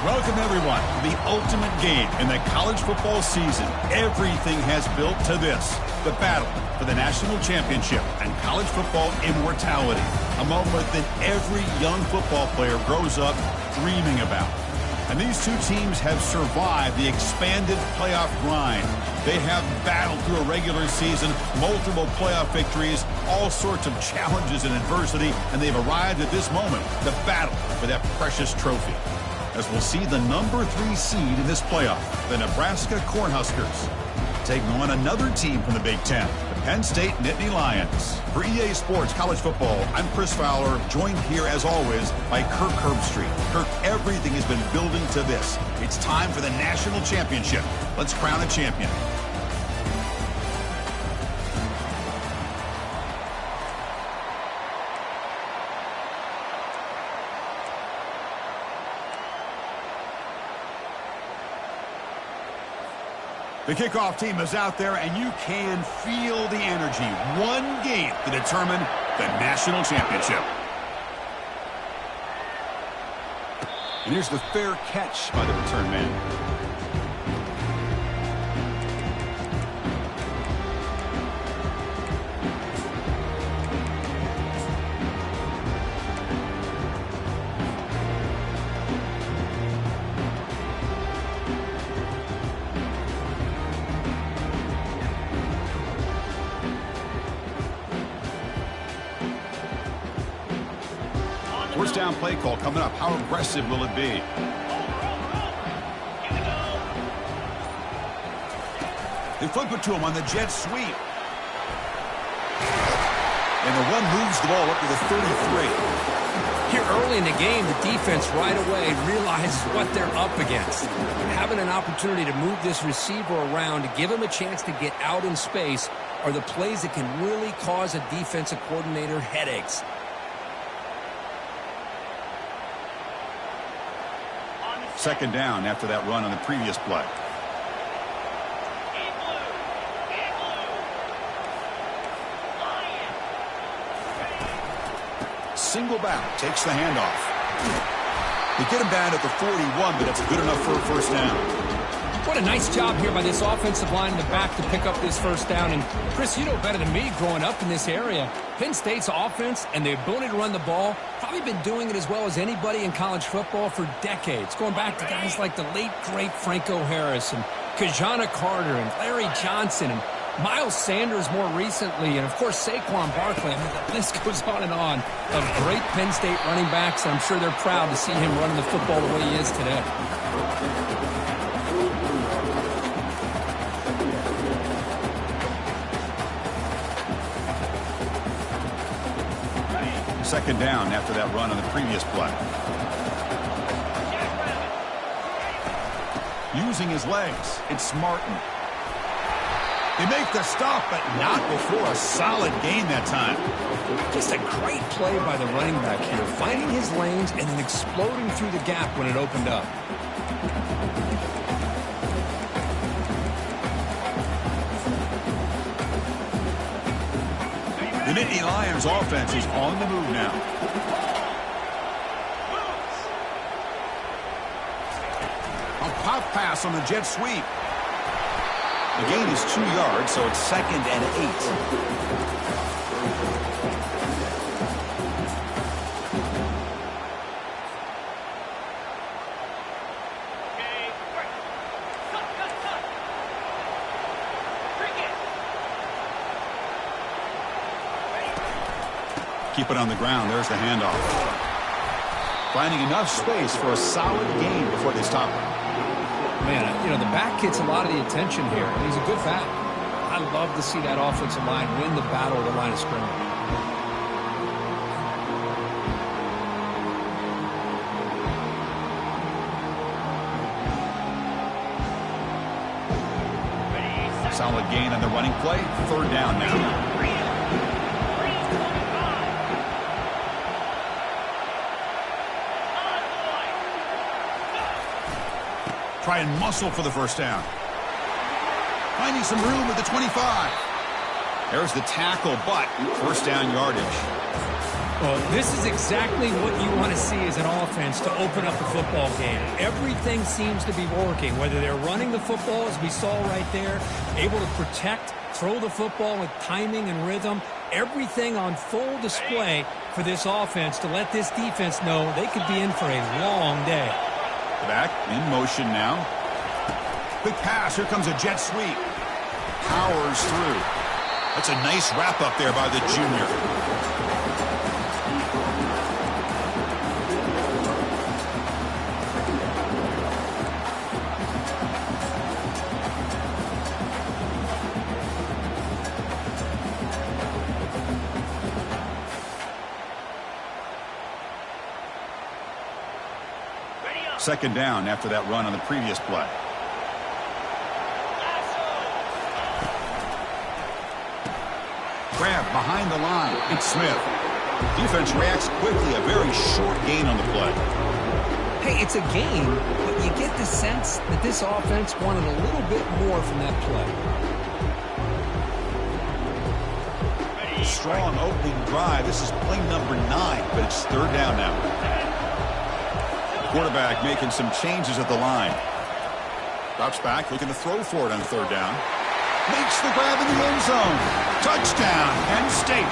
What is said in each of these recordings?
Welcome, everyone, to the ultimate game in the college football season. Everything has built to this, the battle for the national championship and college football immortality, a moment that every young football player grows up dreaming about. And these two teams have survived the expanded playoff grind. They have battled through a regular season, multiple playoff victories, all sorts of challenges and adversity, and they've arrived at this moment, the battle for that precious trophy. As we'll see the number 3 seed in this playoff, the Nebraska Cornhuskers, taking on another team from the Big Ten, the Penn State Nittany Lions. For EA Sports College Football, I'm Chris Fowler, joined here as always by Kirk Herbstreit. Kirk, everything has been building to this. It's time for the national championship. Let's crown a champion. The kickoff team is out there, and you can feel the energy. One game to determine the national championship. And here's the fair catch by the return man. First down play call coming up. How aggressive will it be? They flip it to him on the jet sweep. And the one moves the ball up to the 33. Here early in the game, the defense right away realizes what they're up against. Having an opportunity to move this receiver around to give him a chance to get out in space are the plays that can really cause a defensive coordinator headaches. Second down after that run on the previous play. Single back, takes the handoff. They get him down at the 41, but that's good enough for a first down. What a nice job here by this offensive line in the back to pick up this first down. And, Chris, you know better than me growing up in this area. Penn State's offense and the ability to run the ball probably been doing it as well as anybody in college football for decades, going back to guys like the late, great Franco Harris and Kajana Carter and Larry Johnson and Miles Sanders more recently, and, of course, Saquon Barkley. I mean, the list goes on and on of great Penn State running backs, and I'm sure they're proud to see him running the football the way he is today. Second down after that run on the previous play. Using his legs, it's Martin. They make the stop, but not before a solid gain that time. Just a great play by the running back here, finding his lanes and then exploding through the gap when it opened up. The Nittany Lions offense is on the move now. A pop pass on the jet sweep. The gain is 2 yards, so it's 2nd and 8. Keep it on the ground. There's the handoff. Finding enough space for a solid gain before they stop him. Man, you know, the back gets a lot of the attention here, and he's a good back. I love to see that offensive line win the battle at the line of scrimmage. Solid gain on the running play. Third down now. Try and muscle for the first down. Finding some room at the 25. There's the tackle, but first down yardage. Well, this is exactly what you want to see as an offense to open up the football game. Everything seems to be working, whether they're running the football, as we saw right there, able to protect, throw the football with timing and rhythm, everything on full display for this offense to let this defense know they could be in for a long day. Back in motion now. Quick pass. Here comes a jet sweep. Powers through. That's a nice wrap up there by the junior. Second down after that run on the previous play. Grab behind the line. It's Smith. Defense reacts quickly. A very short gain on the play. Hey, it's a gain, but you get the sense that this offense wanted a little bit more from that play. Strong opening drive. This is play number 9, but it's third down now. Quarterback making some changes at the line. Drops back, looking to throw for it on third down. Makes the grab in the end zone. Touchdown, Penn State.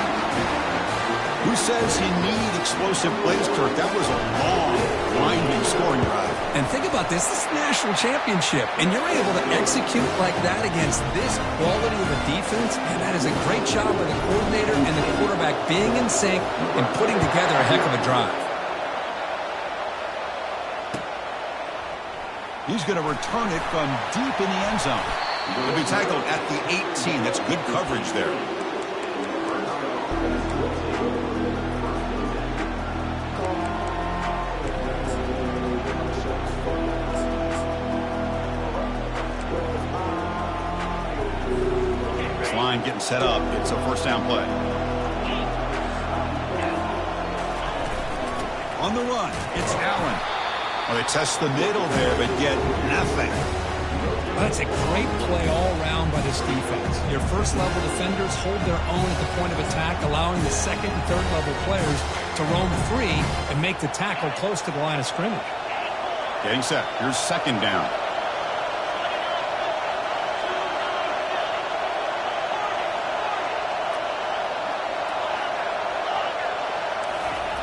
Who says you need explosive plays, Kirk? That was a long, winding scoring drive. And think about this. This is a national championship, and you're able to execute like that against this quality of a defense, and that is a great job by the coordinator and the quarterback being in sync and putting together a heck of a drive. He's going to return it from deep in the end zone. He'll be tackled at the 18. That's good coverage there. This line getting set up. It's a first down play. On the run, it's Allen. Well, they test the middle there, but get nothing. That's a great play all around by this defense. Your first-level defenders hold their own at the point of attack, allowing the second and third-level players to roam free and make the tackle close to the line of scrimmage. Getting set. Here's second down.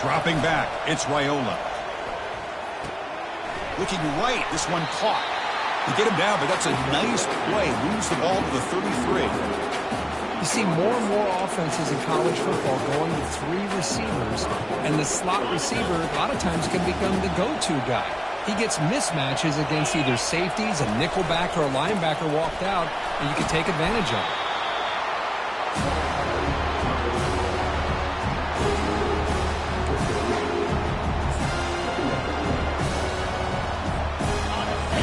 Dropping back. It's Raiola. Looking right. This one caught. You get him down, but that's a nice play. Moves the ball to the 33. You see more and more offenses in college football going to 3 receivers, and the slot receiver a lot of times can become the go-to guy. He gets mismatches against either safeties, a nickelback, or a linebacker walked out, and you can take advantage of it.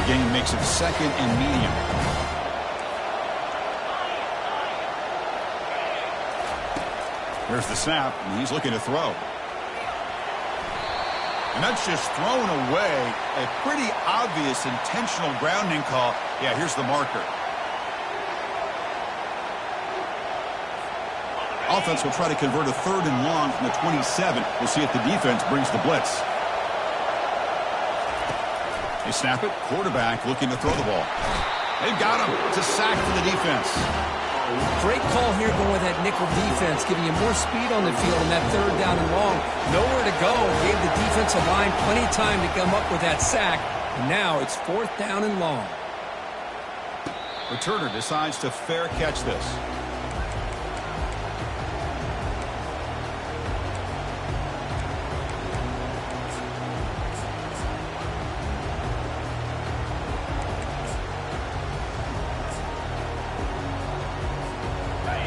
Game makes it second and medium. There's the snap, and he's looking to throw. And that's just thrown away. A pretty obvious intentional grounding call. Yeah, here's the marker. Offense will try to convert a third and long from the 27. We'll see if the defense brings the blitz. They snap it. Quarterback looking to throw the ball. They've got him. It's a sack for the defense. Great call here going with that nickel defense, giving you more speed on the field in that third down and long. Nowhere to go. Gave the defensive line plenty of time to come up with that sack. And now it's fourth down and long. Returner decides to fair catch this.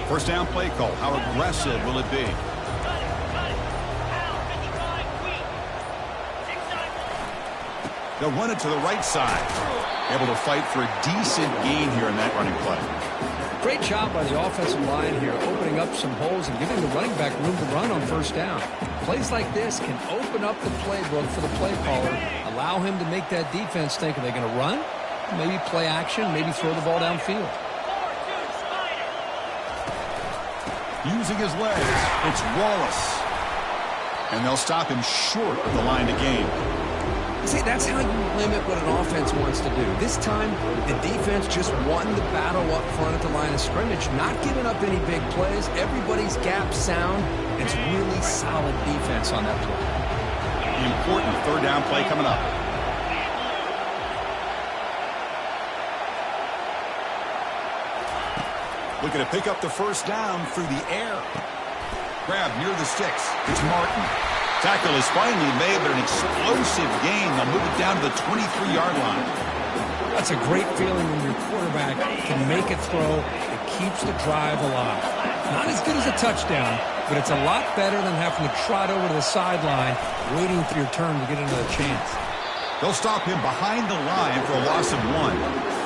First down play call. How aggressive will it be? They'll run it to the right side. Able to fight for a decent gain here in that running play. Great job by the offensive line here, opening up some holes and giving the running back room to run on first down. Plays like this can open up the playbook for the play caller, allow him to make that defense think, are they going to run? Maybe play action, maybe throw the ball downfield. Using his legs, it's Wallace. And they'll stop him short of the line to gain. See, that's how you limit what an offense wants to do. This time, the defense just won the battle up front at the line of scrimmage, not giving up any big plays. Everybody's gap sound. It's really solid defense on that play. Important third down play coming up. Looking to pick up the first down through the air. Grab near the sticks. It's Martin. Tackle is finally made, but an explosive gain. They'll move it down to the 23-yard line. That's a great feeling when your quarterback can make a throw that keeps the drive alive. Not as good as a touchdown, but it's a lot better than having to trot over to the sideline, waiting for your turn to get another chance. They'll stop him behind the line for a loss of 1.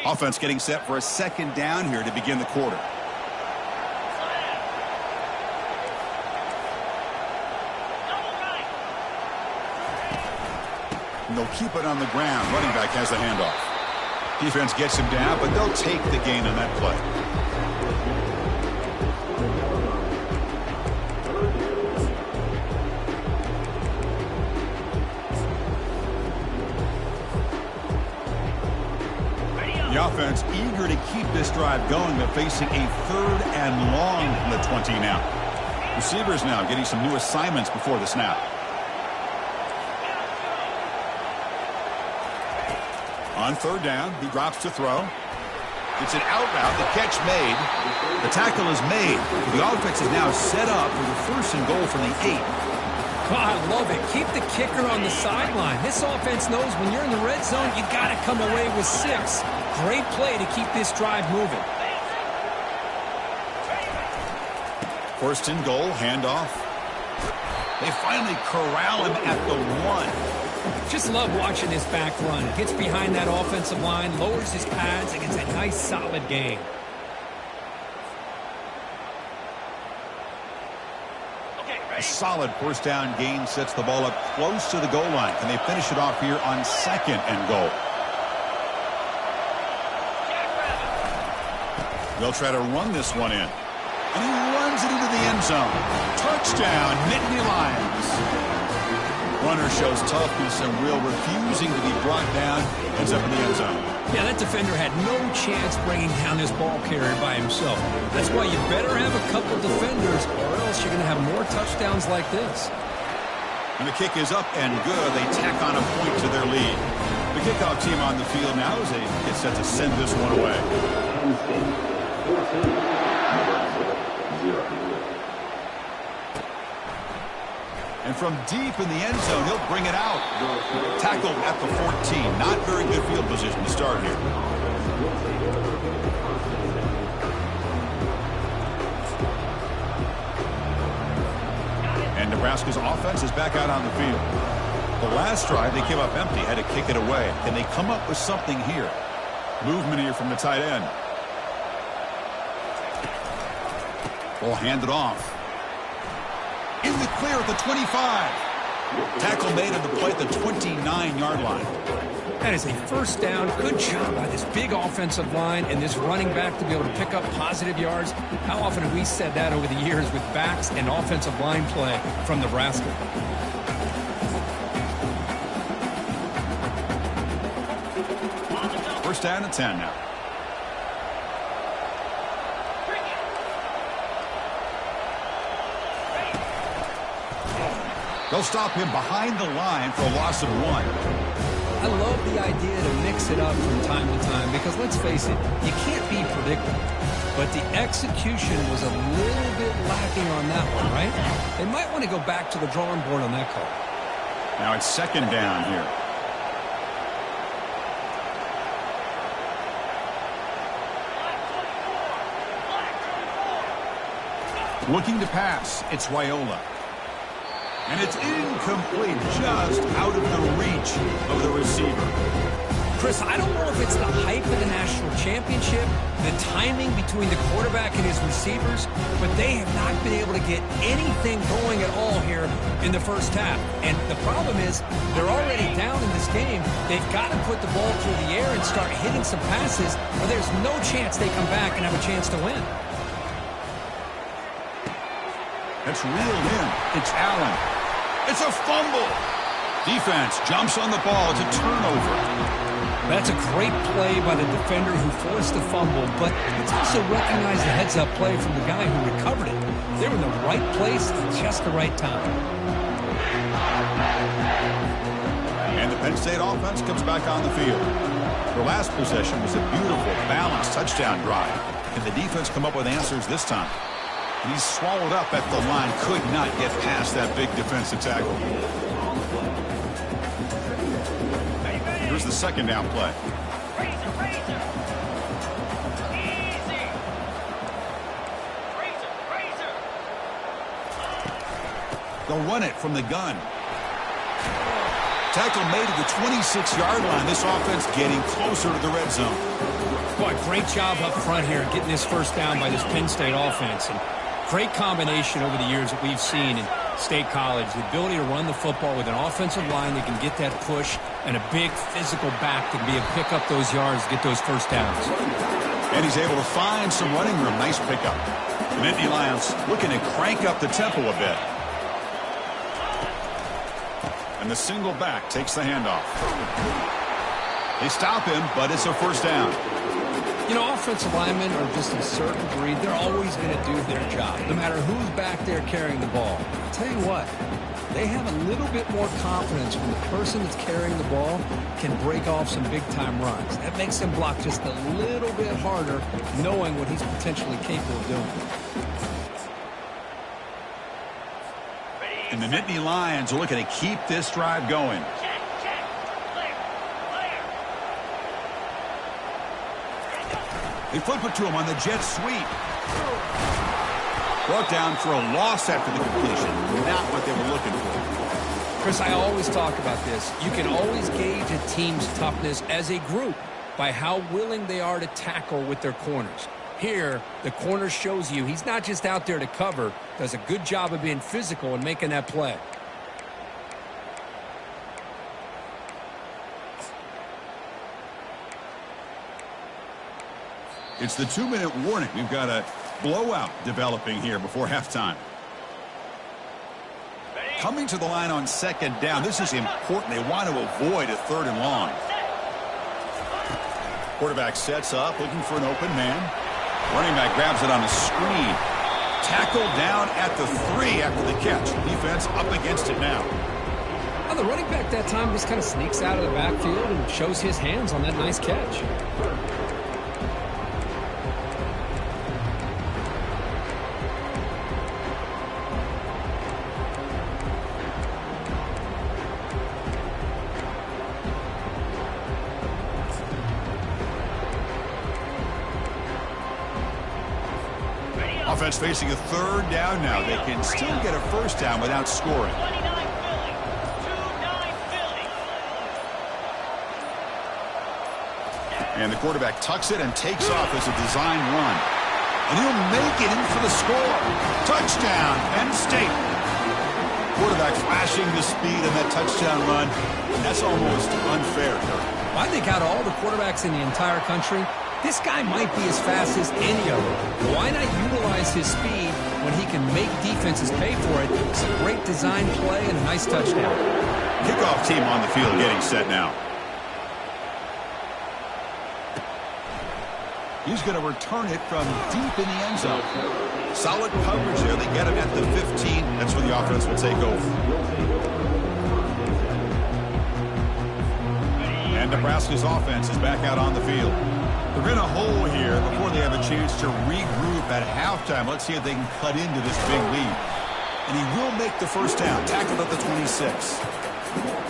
Offense getting set for a second down here to begin the quarter. And they'll keep it on the ground. Running back has the handoff. Defense gets him down, but they'll take the gain on that play. The offense eager to keep this drive going, but facing a third and long in the 20 now. Receivers now getting some new assignments before the snap. On third down, he drops to throw. It's an out route, the catch made. The tackle is made. The offense is now set up for the first and goal from the 8. Oh, I love it. Keep the kicker on the sideline. This offense knows when you're in the red zone, you got to come away with 6. Great play to keep this drive moving. First and goal, handoff. They finally corral him at the 1. Just love watching this back run. Gets behind that offensive line, lowers his pads, and gets a nice, solid gain. A solid first down gain sets the ball up close to the goal line. Can they finish it off here on second and goal? They'll try to run this one in. And he runs it into the end zone. Touchdown, Nittany Lions. Runner shows toughness and will, refusing to be brought down. Ends up in the end zone. Yeah, that defender had no chance bringing down this ball carrier by himself. That's why you better have a couple defenders, or else you're going to have more touchdowns like this. And the kick is up and good. They tack on a point to their lead. The kickoff team on the field now as they get set to send this one away. And from deep in the end zone, he'll bring it out. Tackled at the 14. Not very good field position to start here. And Nebraska's offense is back out on the field. The last drive, they came up empty, had to kick it away. Can they come up with something here? Movement here from the tight end. Ball handed off. In the clear at the 25. Tackle made on the play at the 29-yard line. That is a first down. Good job by this big offensive line and this running back to be able to pick up positive yards. How often have we said that over the years with backs and offensive line play from Nebraska? First down and 10 now. They'll stop him behind the line for a loss of 1. I love the idea to mix it up from time to time because, let's face it, you can't be predictable. But the execution was a little bit lacking on that one, right? They might want to go back to the drawing board on that call. Now it's second down here. Looking to pass, it's Raiola. And it's incomplete, just out of the reach of the receiver. Chris, I don't know if it's the hype of the national championship, the timing between the quarterback and his receivers, but they have not been able to get anything going at all here in the first half. And the problem is they're already down in this game. They've got to put the ball through the air and start hitting some passes, or there's no chance they come back and have a chance to win. That's reeled in. It's Allen. It's a fumble. Defense jumps on the ball. It's a turnover. That's a great play by the defender who forced the fumble, but it's also recognized the heads-up play from the guy who recovered it. They're in the right place at just the right time. And the Penn State offense comes back on the field. Their last possession was a beautiful, balanced touchdown drive. Can the defense come up with answers this time? And he's swallowed up at the line. Could not get past that big defensive tackle. Here's the second down play. They'll run it from the gun. Tackle made at the 26-yard line. This offense getting closer to the red zone. Boy, great job up front here getting this first down by this Penn State offense. And great combination over the years that we've seen in State College. The ability to run the football with an offensive line that can get that push and a big physical back to be able to pick up those yards, get those first downs. And he's able to find some running room. Nice pickup. The Nittany Lions looking to crank up the tempo a bit. And the single back takes the handoff. They stop him, but it's a first down. You know, offensive linemen are just a certain breed. They're always going to do their job, no matter who's back there carrying the ball. I'll tell you what, they have a little bit more confidence when the person that's carrying the ball can break off some big-time runs. That makes them block just a little bit harder, knowing what he's potentially capable of doing. And the Nittany Lions are looking to keep this drive going. They flip it to him on the jet sweep. Brought down for a loss after the completion. Not what they were looking for. Chris, I always talk about this. You can always gauge a team's toughness as a group by how willing they are to tackle with their corners. Here, the corner shows you he's not just out there to cover, does a good job of being physical and making that play. It's the 2-minute warning. We've got a blowout developing here before halftime. Coming to the line on second down. This is important. They want to avoid a third and long. Quarterback sets up, looking for an open man. Running back grabs it on a screen. Tackled down at the 3 after the catch. Defense up against it now. Well, the running back that time just kind of sneaks out of the backfield and shows his hands on that nice catch. Offense facing a third down now. They can still get a first down without scoring. And the quarterback tucks it and takes off as a design run. And he'll make it in for the score. Touchdown, Penn State. Quarterback flashing the speed in that touchdown run. That's almost unfair. I think out of all the quarterbacks in the entire country, this guy might be as fast as any of them. Why not utilize his speed when he can make defenses pay for it? It's a great design play and a nice touchdown. Kickoff team on the field getting set now. He's going to return it from deep in the end zone. Solid coverage there. They get him at the 15. That's where the offense will take over. And Nebraska's offense is back out on the field. They're in a hole here before they have a chance to regroup at halftime. Let's see if they can cut into this big lead. And he will make the first down. Tackled at the 26.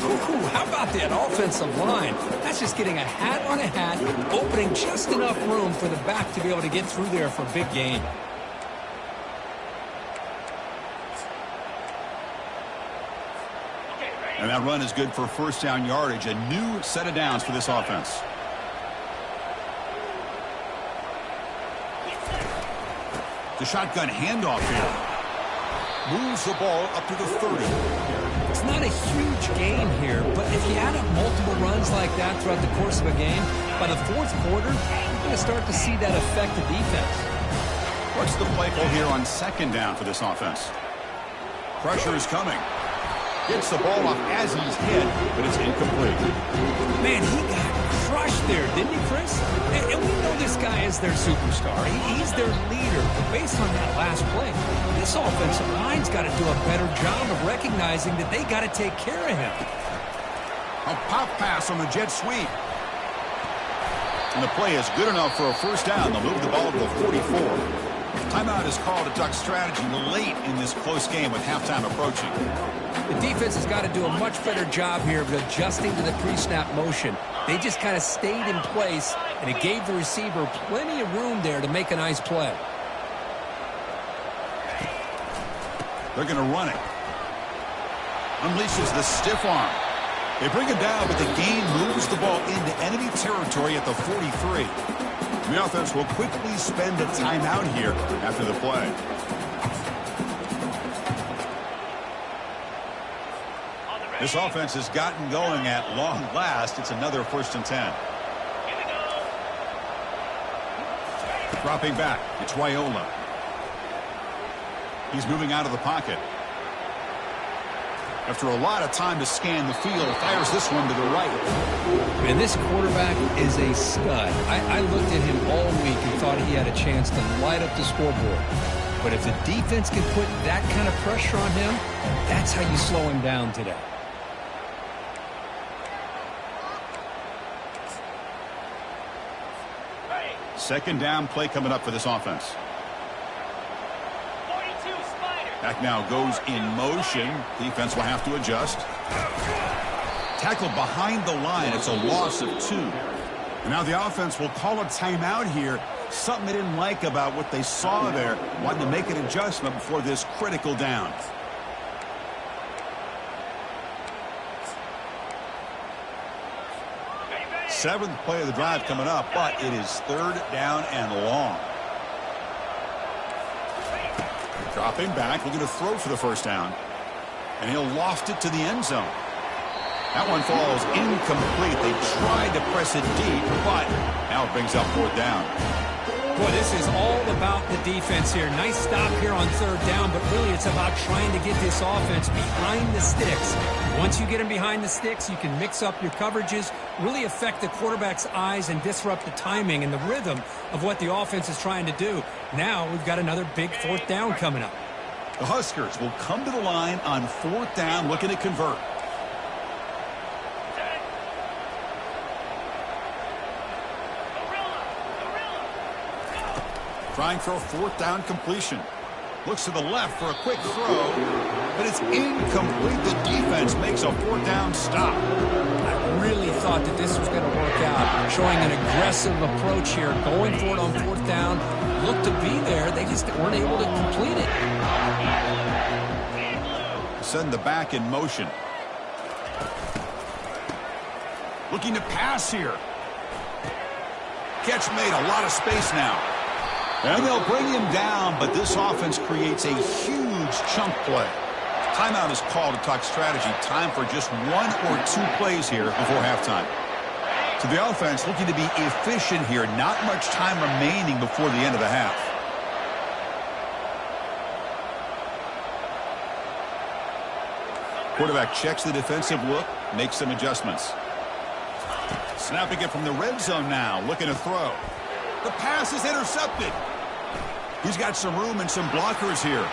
Ooh, how about that offensive line? That's just getting a hat on a hat, opening just enough room for the back to be able to get through there for a big gain. And that run is good for first down yardage. A new set of downs for this offense. The shotgun handoff here. Moves the ball up to the 30. It's not a huge gain here, but if you add up multiple runs like that throughout the course of a game, by the fourth quarter, you're going to start to see that affect the defense. What's the play call here on second down for this offense? Pressure is coming. Gets the ball off as he's hit, but it's incomplete. Man, he got crushed there, didn't he, Chris? And we know this guy is their superstar. He's their leader. But based on that last play, this offensive line's got to do a better job of recognizing that they got to take care of him. A pop pass on the jet sweep. And the play is good enough for a first down. They'll move the ball to the 44. Timeout is called to duck strategy late in this close game with halftime approaching. The defense has got to do a much better job here of adjusting to the pre-snap motion. They just kind of stayed in place, and it gave the receiver plenty of room there to make a nice play. They're going to run it. Unleashes the stiff arm. They bring him down, but the gain moves the ball into enemy territory at the 43. The offense will quickly spend a timeout here after the play. This offense has gotten going at long last. It's another 1st and 10. Dropping back. It's Raiola. He's moving out of the pocket. After a lot of time to scan the field, fires this one to the right. And this quarterback is a stud. I looked at him all week and thought he had a chance to light up the scoreboard. But if the defense can put that kind of pressure on him, that's how you slow him down today. Second down play coming up for this offense. Back now goes in motion. Defense will have to adjust. Tackled behind the line. It's a loss of 2. And now the offense will call a timeout here. Something they didn't like about what they saw there. Wanting to make an adjustment before this critical down. Seventh play of the drive coming up, but it is 3rd down and long. Dropping back, looking to throw for the first down. And he'll loft it to the end zone. That one falls incomplete. They tried to press it deep, but now it brings up 4th down. Boy, this is all about the defense here. Nice stop here on 3rd down, but really it's about trying to get this offense behind the sticks. Once you get them behind the sticks, you can mix up your coverages, really affect the quarterback's eyes and disrupt the timing and the rhythm of what the offense is trying to do. Now we've got another big 4th down coming up. The Huskers will come to the line on 4th down, looking to convert. Trying for a 4th down completion. Looks to the left for a quick throw, but it's incomplete. The defense makes a 4th down stop. I really thought that this was going to work out, showing an aggressive approach here, going for it on 4th down. Looked to be there. They just weren't able to complete it. Send the back in motion. Looking to pass here. Catch made, a lot of space now. And they'll bring him down, but this offense creates a huge chunk play. Timeout is called to talk strategy. Time for just 1 or 2 plays here before halftime. So the offense looking to be efficient here. Not much time remaining before the end of the half. Quarterback checks the defensive look, makes some adjustments. Snapping it from the red zone now, looking to throw. The pass is intercepted. He's got some room and some blockers here.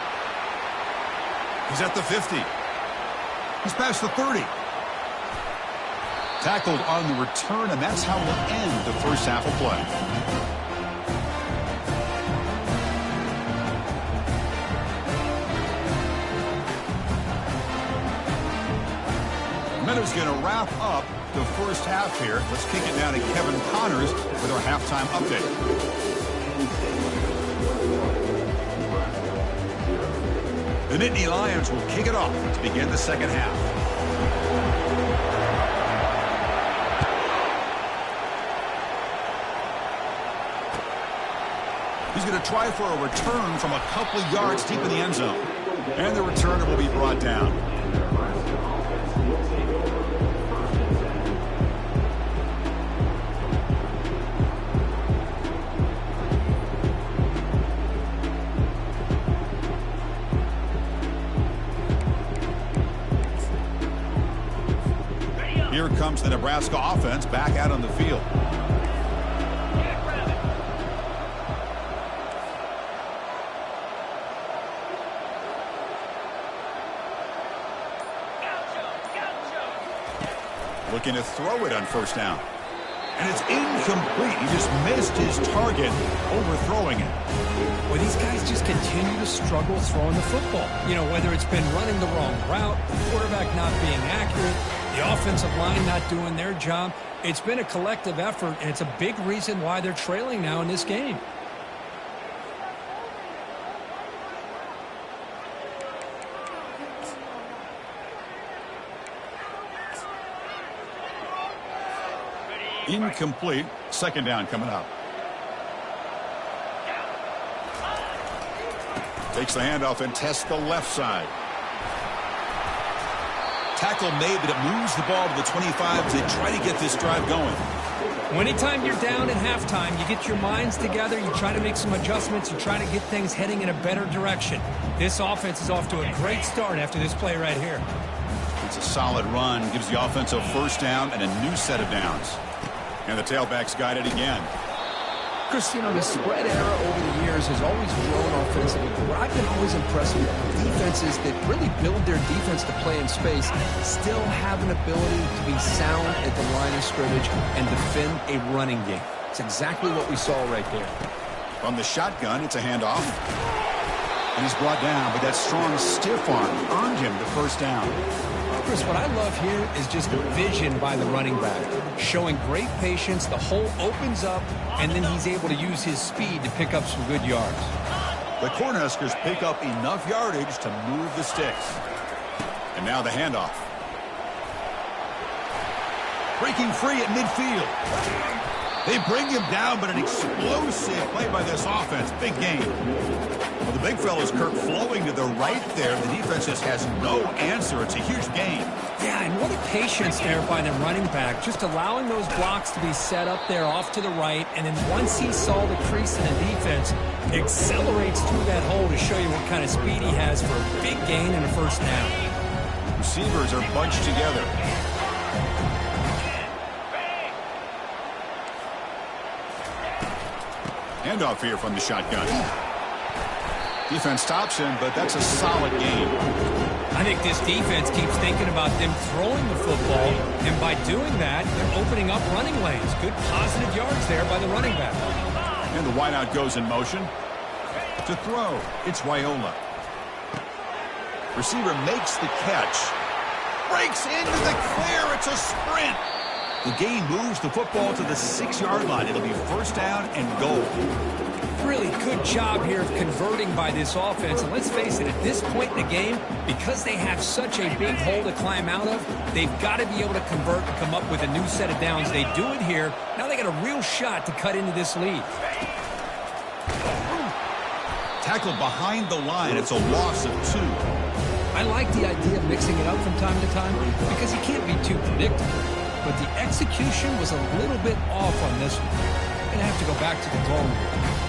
He's at the 50. He's past the 30. Tackled on the return, and that's how we'll end the first half of play. Meadow's going to wrap up the first half here. Let's kick it down to Kevin Connors with our halftime update. The Nittany Lions will kick it off to begin the second half. He's going to try for a return from a couple of yards deep in the end zone. And the returner will be brought down. Here comes the Nebraska offense back out on the field. Looking to throw it on first down. And it's incomplete. He just missed his target, overthrowing it. Well, these guys just continue to struggle throwing the football. You know, whether it's been running the wrong route, the quarterback not being accurate, the offensive line not doing their job. It's been a collective effort, and it's a big reason why they're trailing now in this game. Incomplete. Second down coming up. Takes the handoff and tests the left side. Tackle made, but it moves the ball to the 25 as they try to get this drive going. Anytime you're down at halftime, you get your minds together, you try to make some adjustments, you try to get things heading in a better direction. This offense is off to a great start after this play right here. It's a solid run, gives the offense a first down and a new set of downs. And the tailback's got it again. Chris, you know, the spread era over the years has always grown offensively. But I've been always impressed with defenses that really build their defense to play in space, still have an ability to be sound at the line of scrimmage and defend a running game. It's exactly what we saw right there. From the shotgun, it's a handoff. And he's brought down, but that strong stiff arm earned him the first down. Chris, what I love here is just the vision by the running back. Showing great patience, the hole opens up, and then he's able to use his speed to pick up some good yards. The Cornhuskers pick up enough yardage to move the sticks. And now the handoff. Breaking free at midfield. They bring him down, but an explosive play by this offense. Big game. Well, the big fella's Kirk flowing to the right there. The defense just has no answer. It's a huge gain. Yeah, and what a patience there by the running back. Just allowing those blocks to be set up there off to the right. And then once he saw the crease in the defense, accelerates through that hole to show you what kind of speed he has for a big gain and a first down. Receivers are bunched together. Handoff here from the shotgun. Defense stops him, but that's a solid game. I think this defense keeps thinking about them throwing the football, and by doing that, they're opening up running lanes. Good positive yards there by the running back. And the wideout goes in motion. To throw, it's Wyola. Receiver makes the catch. Breaks into the clear. It's a sprint. The game moves the football to the 6-yard line. It'll be first down and goal. Really good job here of converting by this offense. And let's face it, at this point in the game, because they have such a big hole to climb out of, they've got to be able to convert and come up with a new set of downs. They do it here. Now they got a real shot to cut into this lead. Tackled behind the line. It's a loss of 2. I like the idea of mixing it up from time to time because you can't be too predictable. But the execution was a little bit off on this one. Going to have to go back to the drawing board.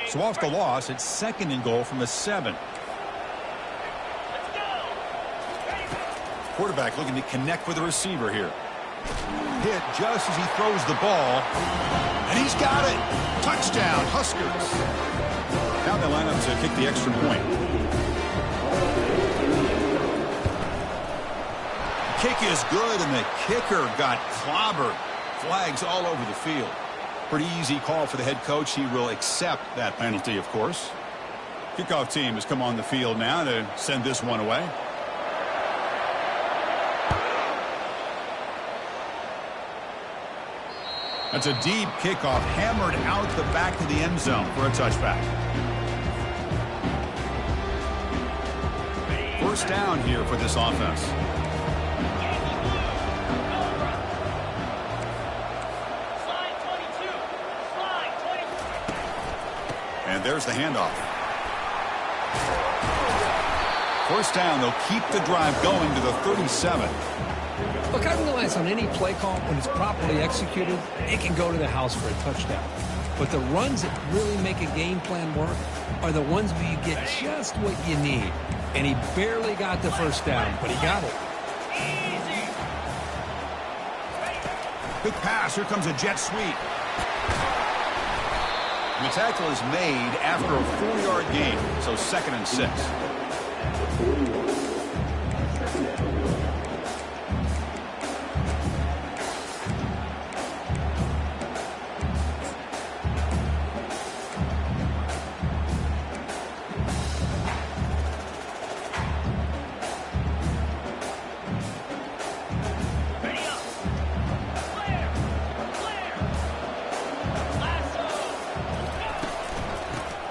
So off the loss, it's 2nd and goal from the 7. Quarterback looking to connect with the receiver here. Hit just as he throws the ball. And he's got it. Touchdown, Huskers. Now they line up to kick the extra point. Kick is good, and the kicker got clobbered. Flags all over the field. Pretty easy call for the head coach. He will accept that penalty, of course. Kickoff team has come on the field now to send this one away. That's a deep kickoff, hammered out the back of the end zone for a touchback. First down here for this offense. And there's the handoff. First down, they'll keep the drive going to the 37. Look, I realize on any play call, when it's properly executed, it can go to the house for a touchdown. But the runs that really make a game plan work are the ones where you get just what you need. And he barely got the first down, but he got it. Quick pass. Here comes a jet sweep. The tackle is made after a 4-yard gain, so 2nd and 6.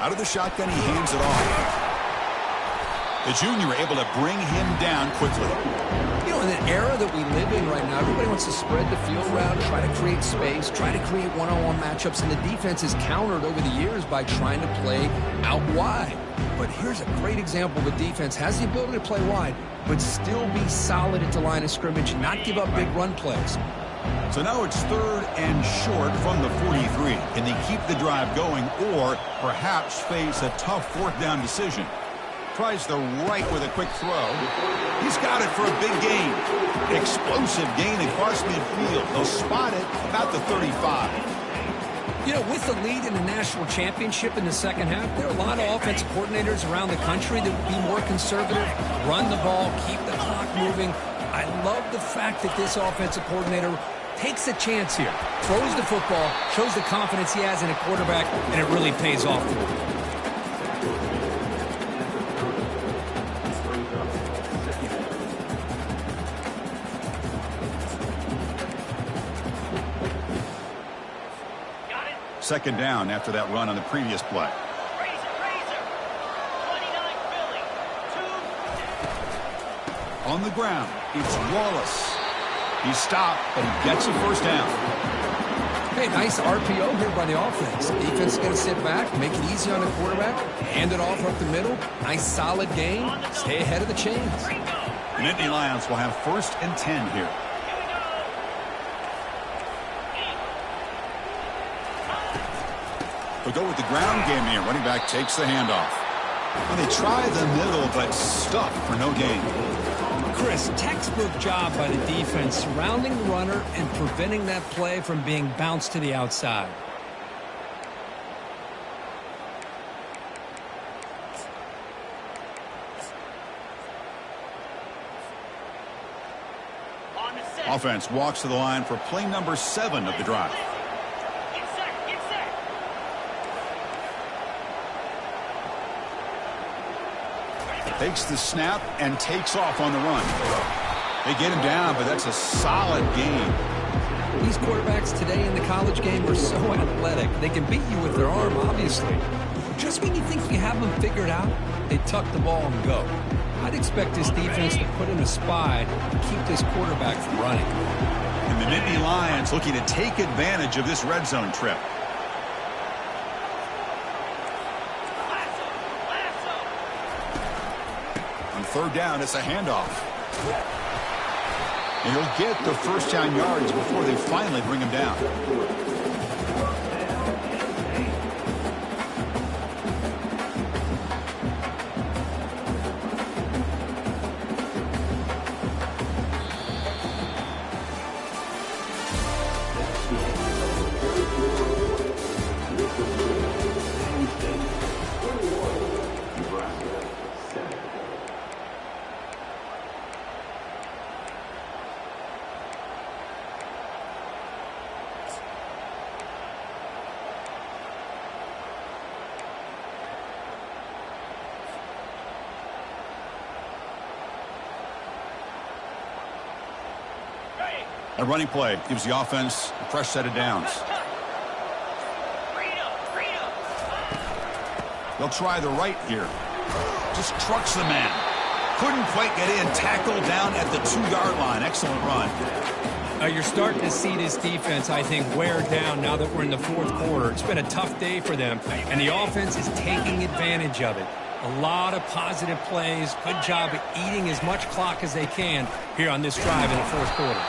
Out of the shotgun, he hands it off. The junior able to bring him down quickly. You know, in the era that we live in right now, everybody wants to spread the field around, try to create space, try to create one-on-one matchups, and the defense is countered over the years by trying to play out wide. But here's a great example. The defense has the ability to play wide, but still be solid at the line of scrimmage and not give up big run plays. So now it's 3rd and short from the 43. Can they keep the drive going or perhaps face a tough 4th down decision? Tries the right with a quick throw. He's got it for a big gain. Explosive gain across midfield. They'll spot it about the 35. You know, with the lead in the national championship in the second half, there are a lot of offensive coordinators around the country that would be more conservative, run the ball, keep the clock moving. I love the fact that this offensive coordinator takes a chance here, throws the football, shows the confidence he has in a quarterback, and it really pays off for him. Second down after that run on the previous play. On the ground, it's Wallace. He's stopped, but he gets a first down. Hey, nice RPO here by the offense. Defense is going to sit back, make it easy on the quarterback, hand it off up the middle. Nice solid gain. Stay ahead of the chains. The Natty Lions will have 1st and 10 here. We'll go with the ground game here. Running back takes the handoff. Well, they try the middle, but stuck for no gain. Chris, textbook job by the defense surrounding the runner and preventing that play from being bounced to the outside. Offense walks to the line for play number 7 of the drive. Takes the snap and takes off on the run. They get him down, but that's a solid gain. These quarterbacks today in the college game are so athletic. They can beat you with their arm, obviously. Just when you think you have them figured out, they tuck the ball and go. I'd expect this defense to put in a spy to keep this quarterback from running. And the Natty Lions looking to take advantage of this red zone trip. On 3rd down, it's a handoff. And he'll get the first down yards before they finally bring him down. A running play gives the offense a fresh set of downs. They'll try the right here. Just trucks the man. Couldn't quite get in. Tackled down at the 2-yard line. Excellent run. You're starting to see this defense, I think, wear down now that we're in the fourth quarter. It's been a tough day for them, and the offense is taking advantage of it. A lot of positive plays. Good job of eating as much clock as they can here on this drive in the fourth quarter.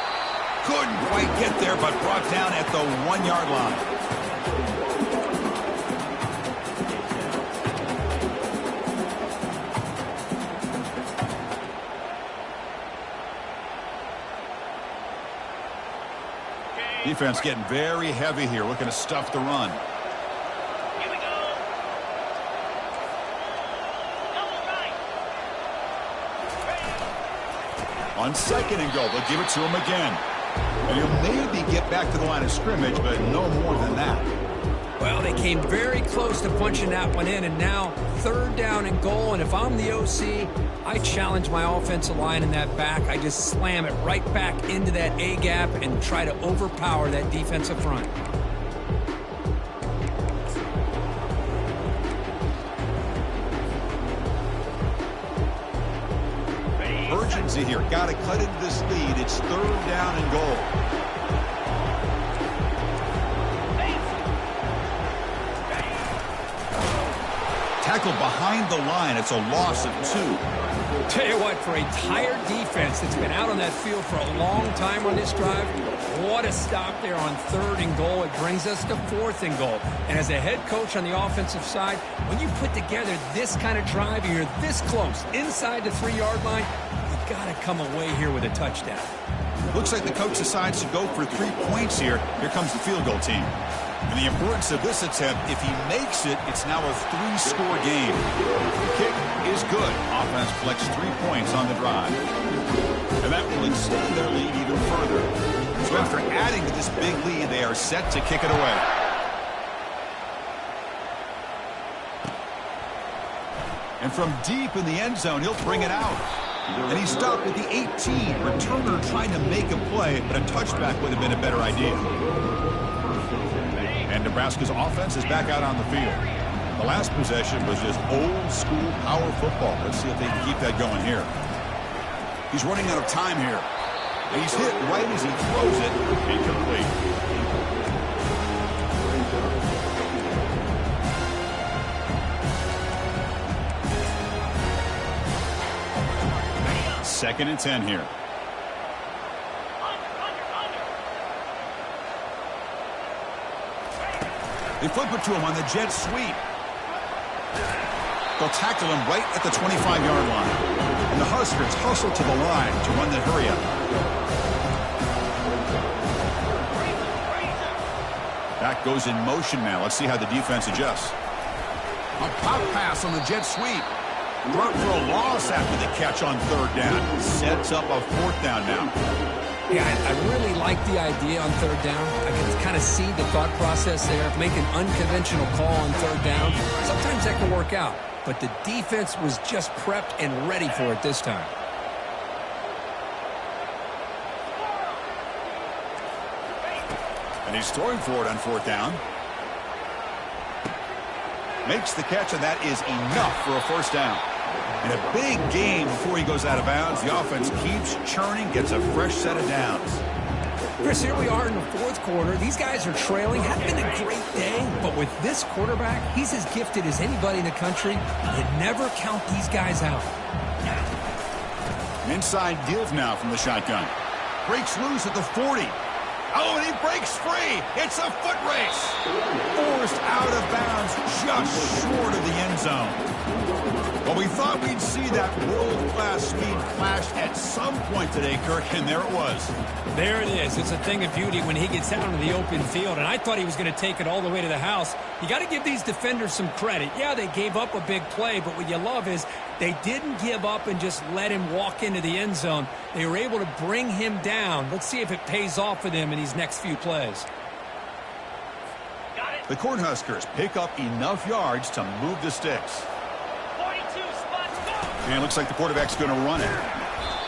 Couldn't quite get there, but brought down at the 1-yard line. Defense getting very heavy here, looking to stuff the run. Here we go. Double right. On 2nd and goal, they'll give it to him again. And he'll maybe get back to the line of scrimmage, but no more than that. Well, they came very close to punching that one in, and now 3rd down and goal. And if I'm the OC, I challenge my offensive line in that back. I just slam it right back into that A-gap and try to overpower that defensive front. Urgency here. Got to cut into this lead. It's 3rd down and goal. Tackled behind the line. It's a loss of 2. Tell you what, for a tired defense that's been out on that field for a long time on this drive, what a stop there on 3rd and goal. It brings us to 4th and goal. And as a head coach on the offensive side, when you put together this kind of drive and you're this close inside the 3-yard line, you got to come away here with a touchdown. Looks like the coach decides to go for 3 points here. Here comes the field goal team. And the importance of this attempt, if he makes it, it's now a 3-score game. The kick is good. Offense collects 3 points on the drive. And that will extend their lead even further. So after adding to this big lead, they are set to kick it away. And from deep in the end zone, he'll bring it out. And he stopped at the 18. Returner trying to make a play, but a touchback would have been a better idea. And Nebraska's offense is back out on the field. The last possession was just old-school power football. Let's see if they can keep that going here. He's running out of time here. And he's hit right as he throws it. Incomplete. Second and 10 here. They flip it to him on the jet sweep. They'll tackle him right at the 25-yard line. And the Huskers hustle to the line to run the hurry-up. That goes in motion now. Let's see how the defense adjusts. A pop pass on the jet sweep. Brought for a loss after the catch on 3rd down. Sets up a 4th down now. Yeah, I really like the idea on 3rd down. I can kind of see the thought process there. Make an unconventional call on 3rd down. Sometimes that can work out. But the defense was just prepped and ready for it this time. And he's throwing for it on 4th down. Makes the catch, and that is enough for a 1st down. In a big game before he goes out of bounds, the offense keeps churning, gets a fresh set of downs. Chris, here we are in the 4th quarter. These guys are trailing. Hasn't been a great day, but with this quarterback, he's as gifted as anybody in the country. You never count these guys out. An inside give now from the shotgun. Breaks loose at the 40. Oh, and he breaks free. It's a foot race. Forced out of bounds just short of the end zone. Well, we thought we'd see that world-class speed flash at some point today, Kirk, and there it was. There it is. It's a thing of beauty when he gets out into the open field, and I thought he was going to take it all the way to the house. You got to give these defenders some credit. Yeah, they gave up a big play, but what you love is they didn't give up and just let him walk into the end zone. They were able to bring him down. Let's see if it pays off for them in these next few plays. The Cornhuskers pick up enough yards to move the sticks. And it looks like the quarterback's going to run it.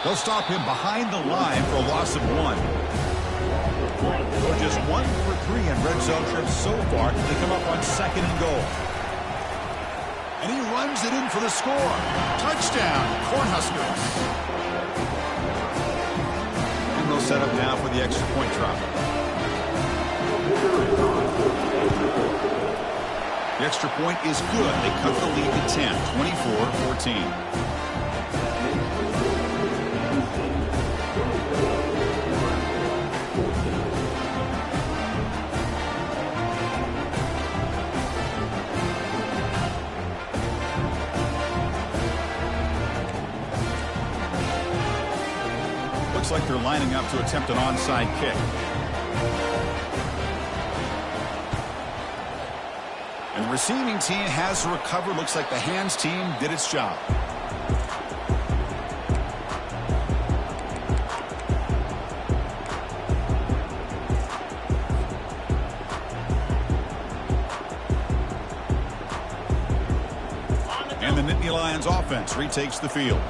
They'll stop him behind the line for a loss of 1. So just 1 for 3 in red zone trips so far. They come up on 2nd and goal. And he runs it in for the score. Touchdown, Cornhuskers. And they'll set up now for the extra point drop. The extra point is good. They cut the lead to 10, 24-14. Looks like they're lining up to attempt an onside kick. And the receiving team has to recover. Looks like the hands team did its job. And the Nittany Lions offense retakes the field.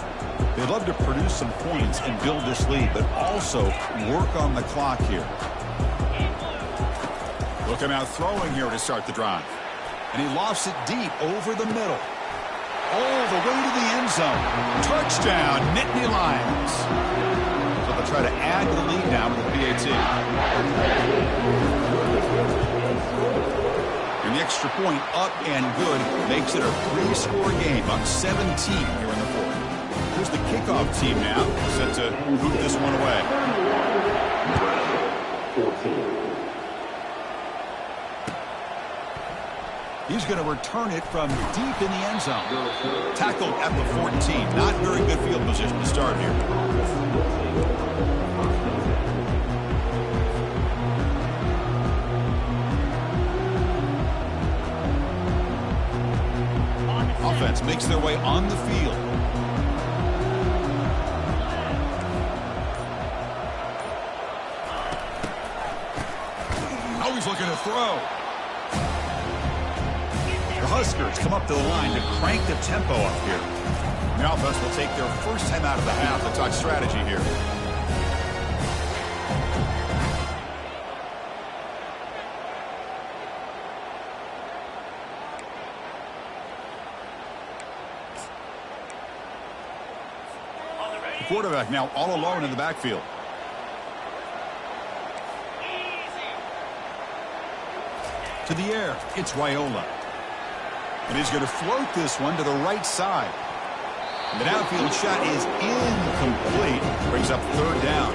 They'd love to produce some points and build this lead, but also work on the clock here. Look him out throwing here to start the drive. And he lofts it deep over the middle. All the way to the end zone. Touchdown, Nittany Lions. So they'll try to add to the lead now with the PAT. And the extra point up and good makes it a 3-score game on 17 here in the fourth. Here's the kickoff team now, set to move this one away. 14. He's going to return it from deep in the end zone. Tackled at the 14. Not very good field position to start here. Offense makes their way on the field. Now he's looking to throw. The Huskers come up to the line to crank the tempo up here. The offense will take their first time out of the half to talk strategy here. The quarterback now all alone in the backfield. To the air, it's Raiola. And he's going to float this one to the right side. The downfield shot is incomplete. Brings up third down.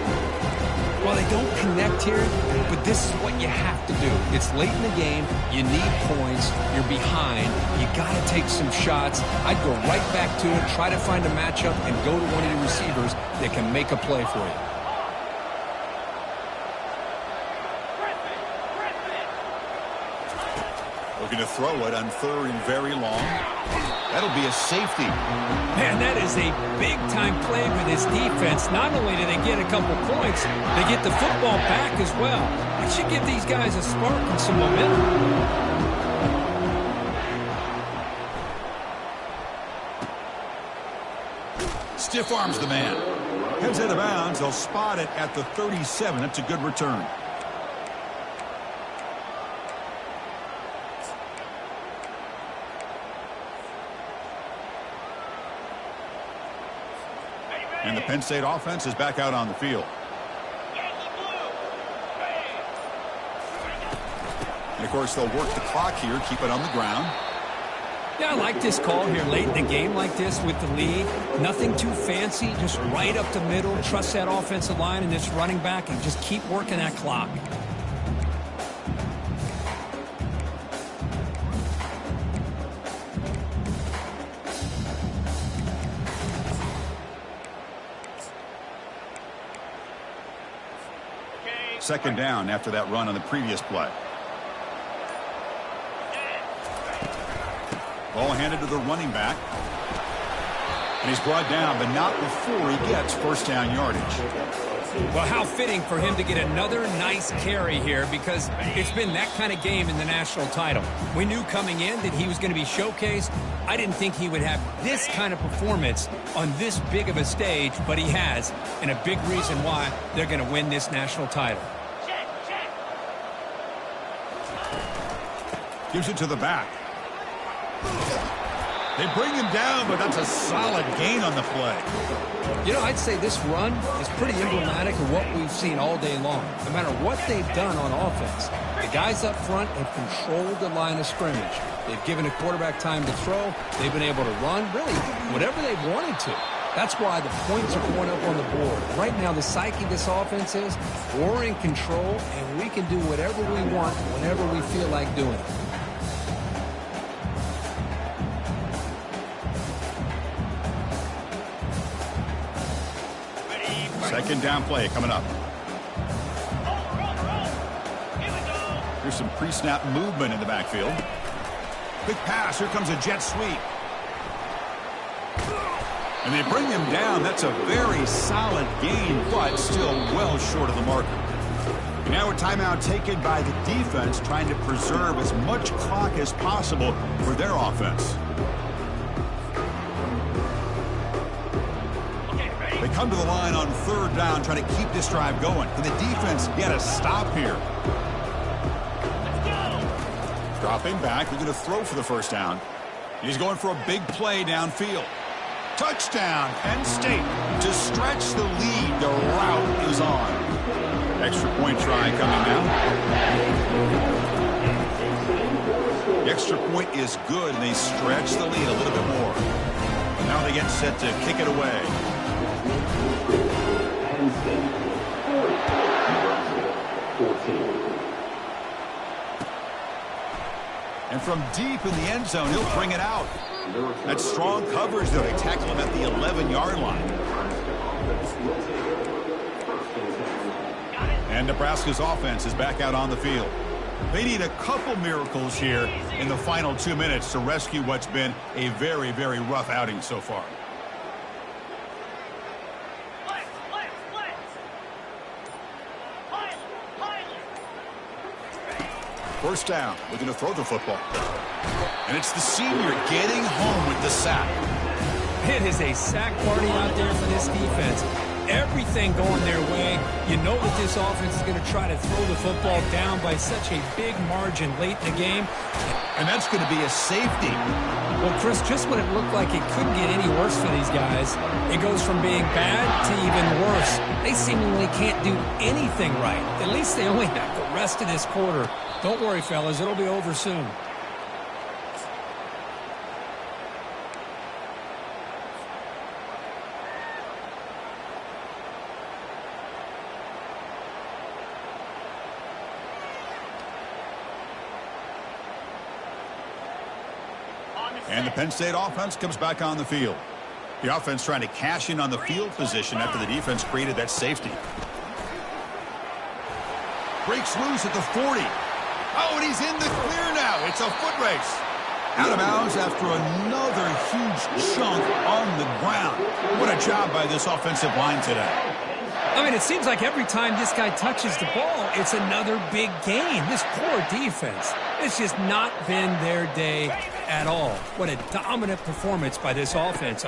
Well, they don't connect here, but this is what you have to do. It's late in the game. You need points. You're behind. You got to take some shots. I'd go right back to it, try to find a matchup, and go to one of your receivers that can make a play for you. Looking to throw it on third and very long. That'll be a safety. Man, that is a big-time play for this defense. Not only do they get a couple points, they get the football back as well. It should give these guys a spark and some momentum. Stiff arms the man. Heads out of bounds. They'll spot it at the 37. That's a good return. And the Penn State offense is back out on the field. And, of course, they'll work the clock here, keep it on the ground. Yeah, I like this call here late in the game like this with the lead. Nothing too fancy, just right up the middle. Trust that offensive line and this running back and just keep working that clock. Second down after that run on the previous play. Ball handed to the running back. And he's brought down, but not before he gets first down yardage. Well, how fitting for him to get another nice carry here because it's been that kind of game in the national title. We knew coming in that he was going to be showcased. I didn't think he would have this kind of performance on this big of a stage, but he has, and a big reason why they're going to win this national title. Gives it to the back. They bring him down, but that's a solid gain on the play. You know, I'd say this run is pretty emblematic of what we've seen all day long. No matter what they've done on offense, the guys up front have controlled the line of scrimmage. They've given a quarterback time to throw. They've been able to run, really, whatever they've wanted to. That's why the points are going up on the board. Right now, the psyche of this offense is we're in control, and we can do whatever we want whenever we feel like doing it. Second down play coming up. Here we go. Here's some pre-snap movement in the backfield. Quick pass. Here comes a jet sweep. And they bring him down. That's a very solid gain, but still well short of the marker. Now a timeout taken by the defense, trying to preserve as much clock as possible for their offense. They come to the line on third down, trying to keep this drive going. Can the defense get a stop here? Let's go. Dropping back, they're going to throw for the first down. He's going for a big play downfield. Touchdown, Penn State. To stretch the lead, the route is on. Extra point try coming now. The extra point is good, and they stretch the lead a little bit more. Now they get set to kick it away. And from deep in the end zone, he'll bring it out. That's strong coverage, though. They tackle him at the 11-yard line. And Nebraska's offense is back out on the field. They need a couple miracles here in the final 2 minutes to rescue what's been a very, very rough outing so far. First down, looking to throw the football. And it's the senior getting home with the sack. It is a sack party out there for this defense. Everything going their way. You know that this offense is going to try to throw the football down by such a big margin late in the game. And that's going to be a safety. Well, Chris, just when it looked like it couldn't get any worse for these guys, it goes from being bad to even worse. They seemingly can't do anything right. At least they only have the rest of this quarter. Don't worry, fellas. It'll be over soon. And the Penn State offense comes back on the field. The offense trying to cash in on the field position after the defense created that safety. Breaks loose at the 40. Oh, and he's in the clear now. It's a foot race. Out of bounds after another huge chunk on the ground. What a job by this offensive line today. I mean, it seems like every time this guy touches the ball, it's another big gain. This poor defense, it's just not been their day at all. What a dominant performance by this offense.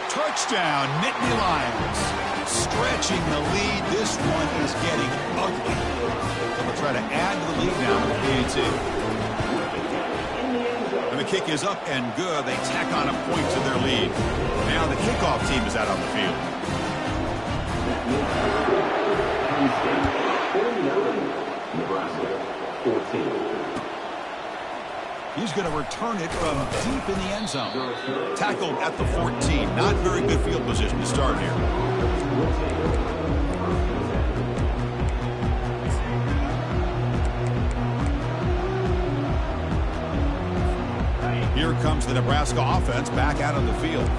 Touchdown, Nittany Lions. Stretching the lead. This one is getting ugly. They'll try to add to the lead now with the PAT. And the kick is up and good. They tack on a point to their lead. Now the kickoff team is out on the field. Nebraska 14. He's going to return it from deep in the end zone. Tackled at the 14. Not very good field position to start here. Here comes the Nebraska offense back out on the field.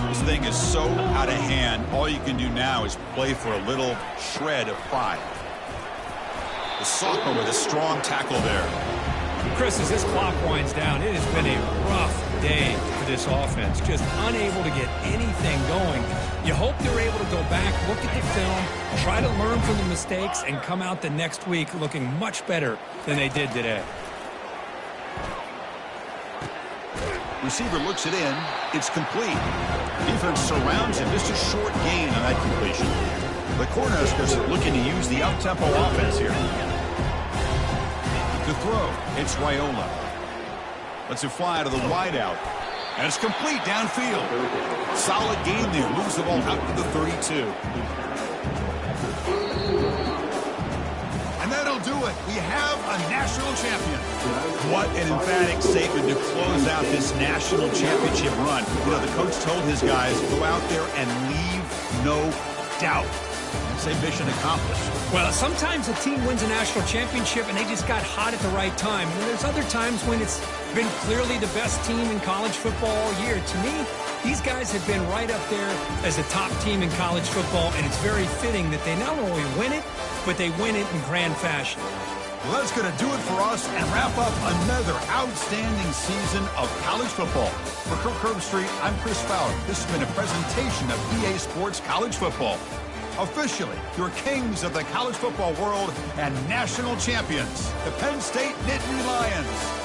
This thing is so out of hand. All you can do now is play for a little shred of pride. The sophomore with a strong tackle there. Chris, as this clock winds down, it has been a rough day for this offense. Just unable to get anything going. You hope they're able to go back, look at the film, try to learn from the mistakes, and come out the next week looking much better than they did today. Receiver looks it in. It's complete. Defense surrounds him. Just a short gain on that completion. The Cornhuskers are looking to use the up-tempo offense here. To throw, it's Raiola. Lets it fly to the wideout. And it's complete downfield. Solid game there. Moves the ball out to the 32. And that'll do it. We have a national champion. What an emphatic statement to close out this national championship run. You know, the coach told his guys, go out there and leave no doubt. Say mission accomplished. Well, sometimes a team wins a national championship and they just got hot at the right time. And there's other times when it's been clearly the best team in college football all year. To me, these guys have been right up there as a top team in college football, and it's very fitting that they not only win it, but they win it in grand fashion. Well, that's going to do it for us and wrap up another outstanding season of college football. For Kirk Herbstreit, I'm Chris Fowler. This has been a presentation of EA Sports College Football. Officially, your kings of the college football world and national champions, the Penn State Nittany Lions.